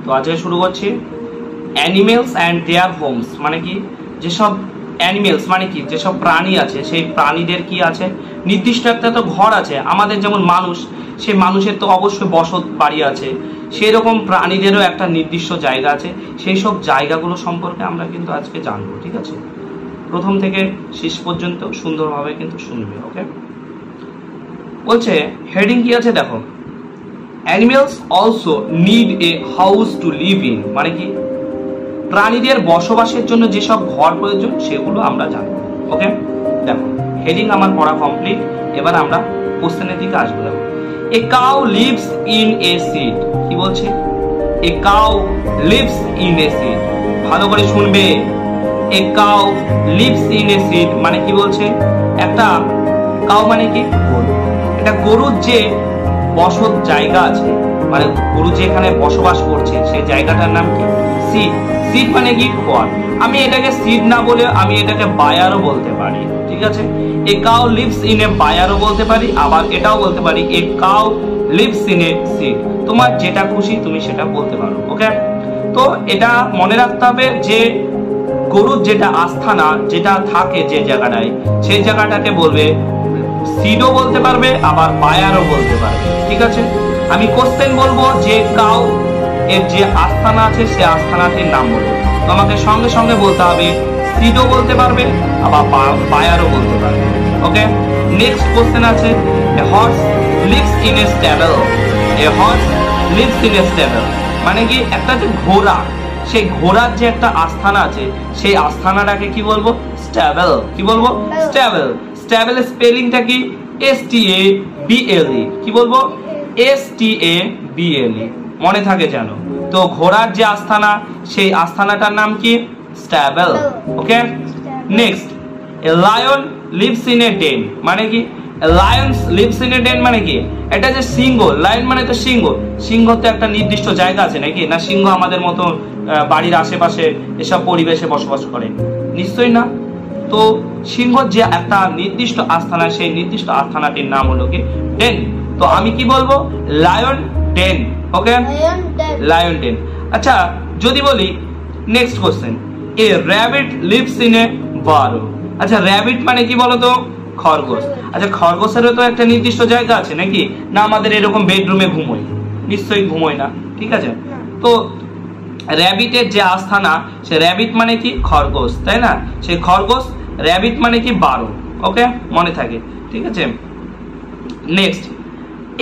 তো আজকে শুরু করছি। অ্যানিমেলস অ্যান্ড দেয়ার হোমস মানে কি, যেসব অ্যানিমেলস মানে কি, যেসব প্রাণী আছে সেই প্রাণীদের কি আছে, নির্দিষ্ট একটা তো ঘর আছে। আমাদের যেমন মানুষ, সেই মানুষের তো অবশ্যই বসত বাড়ি আছে, সেই রকম প্রাণীদেরও একটা নির্দিষ্ট জায়গা আছে। সেই সব জায়গাগুলো সম্পর্কে আমরা কিন্তু আজকে জানবো, ঠিক আছে? প্রথম থেকে শেষ পর্যন্ত সুন্দরভাবে কিন্তু শুনবে, ওকে? বলছে হেডিং কি আছে দেখো, animals also need a house to live in মানে কি, প্রাণীদের বসবাসের জন্য যেসব ঘর প্রয়োজন সেগুলো আমরা জানবো, ওকে? দেখো হেডিং আমার পড়া কমপ্লিট। এবার আমরা কোশ্চেনের দিকে আসবো। দেখো, এ cow lives in a seed. কি বলছে? এ cow lives in a seed. ভালো করে শুনবে। এ cow lives in a seed মানে কি বলছে? একটা কাউ মানে কি, গরু। একটা গরুর যে বসত জায়গা আছে, মানে গরু যেখানে বসবাস করছে সেই জায়গাটার নাম কি? সিড। সিড মানে কি? ঘর। আমি এটাকে সিড না বলে আমি এটাকে বায়ারও বলতে পারি, ঠিক আছে? A cow lives in a বায়ারও বলতে পারি, আবার এটাও বলতে পারি a cow lives in a shed. তোমার যেটা খুশি তুমি সেটা বলতে পারো, ওকে? তো এটা মনে রাখতে হবে যে গরুর যেটা আস্থানা, যেটা থাকে যে জায়গাটায়, সেই জায়গাটাকে বলবে সিডও বলতে পারবে, আবার বায়ারও বলতে পারবে, ঠিক আছে? আমি কোশ্চেন বলবো যে কাউ এর যে আস্থানা আছে সে আস্থানাটির নাম বলবো, তোমাকে সঙ্গে সঙ্গে বলতে হবে সিডও বলতে পারবে, আবার বায়ারও বলতে পারবে, ওকে? নেক্সট কোশ্চেন আছে, এ horse leaves in A stable. A horse leaves in A stable মানে কি, একটা যে ঘোড়া, সেই ঘোড়ার যে একটা আস্থানা আছে সেই আস্থানাটাকে কি বলবো? স্ট্যাবল। কি বলবো? স্ট্যাবল। স্ট্যাবল স্পেলিংটা কি? STABLE। কি বলবো? STABLE। মনে থাকে জানো। তো ঘোড়ার যে আস্থানা সেই আস্থানাটার নাম কি? Stable, okay? Next, a lion lives in a den মানে কি? Lions lives in a den মানে কি? এটা যে সিংহ, লায়ন মানে তো সিংহ, সিংহ তো একটা নির্দিষ্ট জায়গা আছে নাকি? না সিংহ আমাদের মতো বাড়ির আশেপাশে এসব পরিবেশে বসবাস করে? নিশ্চয়ই না। তো সিংহর যে একটা নির্দিষ্ট আস্থানা, সেই নির্দিষ্ট আস্থানাটির নাম হলো কি? ডেন। তো আমি কি বলবো? লায়ন ডেন, ওকে? লায়ন ডেন। আচ্ছা যদি বলি next question, A rabbit leaves in এ বারো। আচ্ছা র‍্যাবিট মানে কি বলতো? খরগোশ। আচ্ছা খরগোশেরও তো একটা নির্দিষ্ট জায়গা আছে নাকি? না আমাদের এরকম বেডরুমে ঘুমোই? নিশ্চয়ই ঘুমোই না, ঠিক আছে? তো র‍্যাবিটের যে আস্থানা, সে র‍্যাবিট মানে কি? খরগোশ, তাই না? সেই খরগোশ, র‍্যাবিট মানে কি? 12, ওকে? মনে থাকে, ঠিক আছে? Next,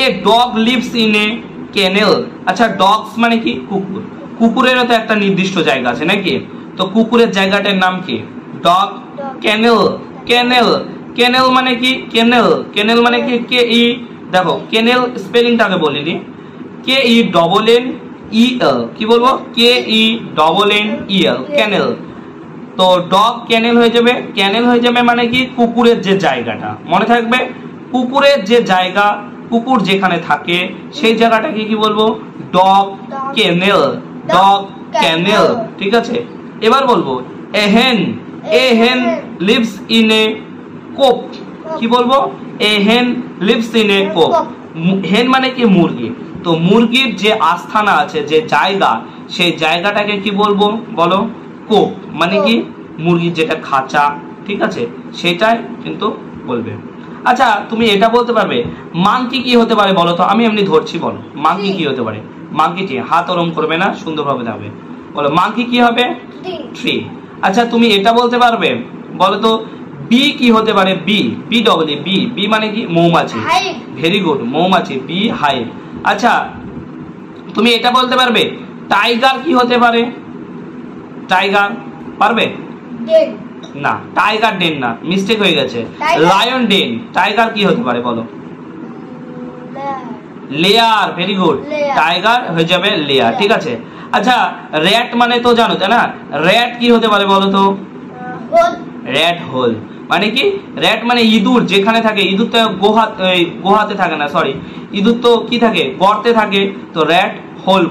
a dog lives in a kennel. আচ্ছা ডগস মানে কি? কুকুর। কুকুরেরও তো একটা নির্দিষ্ট জায়গা আছে নাকি? তো কুকুরের জায়গাটার নাম কি? Dog kennel. কেনেল। কেনেল মানে কি? কেনেল। কেনেল মানে কি? KE। দেখো কেনেল স্পেলিংটাকে বলিনি, KENNEL। কি বলবো? KENNEL, kennel. তো ডগ কেনেল হয়ে যাবে। কেনেল হয়ে যাবে মানে কি? কুকুরের যে জায়গাটা, মনে থাকবে? কুকুরের যে জায়গা, কুকুর যেখানে থাকে সেই জায়গাটাকে কি বলবো? Dog kennel. ডগ কেনেল, ঠিক আছে? এবার বলবো এ হেন। এ হেন লিভস ইন এ কোপ। কি বলবো? এ হেন লিভস ইন এ কোপ। হেন মানে কি? মুরগি। তো মুরগির যে আস্থানা আছে, যে জায়গা, সেই জায়গাটাকে কি বলবো? বলো। কোপ মানে কি? মুরগির যেটা খাঁচা, ঠিক আছে? সেটাই কিন্তু বলবে। আচ্ছা তুমি এটা বলতে পারবে মাংকি কি হতে পারে বলো তো? আমি এমনি ধরছি, বলো মাংকি কি হতে পারে? মাংকি কি? হাত ওরম করবে না, সুন্দরভাবে যাবে। বলো মাংকি কি হবে? ট্রি। আচ্ছা তুমি এটা বলতে পারবে বলো তো বি কি হতে পারে? BI বি মানে কি? মৌমাছি। ভেরি গুড, মৌমাছি। Bee hive. আচ্ছা তুমি এটা বলতে পারবে টাইগার কি হতে পারে? টাইগার পারবে? না, টাইগার ডেন না, মিস্টেক হয়ে গেছে। লায়ন ডেন। টাইগার কি হতে পারে বলো? লেয়ার। ভেরি গুড, টাইগার হয়ে যাবে লেয়ার, ঠিক আছে? আচ্ছা র্যাট মানে তো জানো তাই না? র্যাট কি হতে পারে বলো তো? র্যাট হোল মানে কি? র্যাট মানে ইঁদুর যেখানে থাকে। ইঁদুর তো গোহাতে থাকে না, সরি, ইঁদুর তো কি থাকে? গর্তে থাকে। তো র্যাট হোল।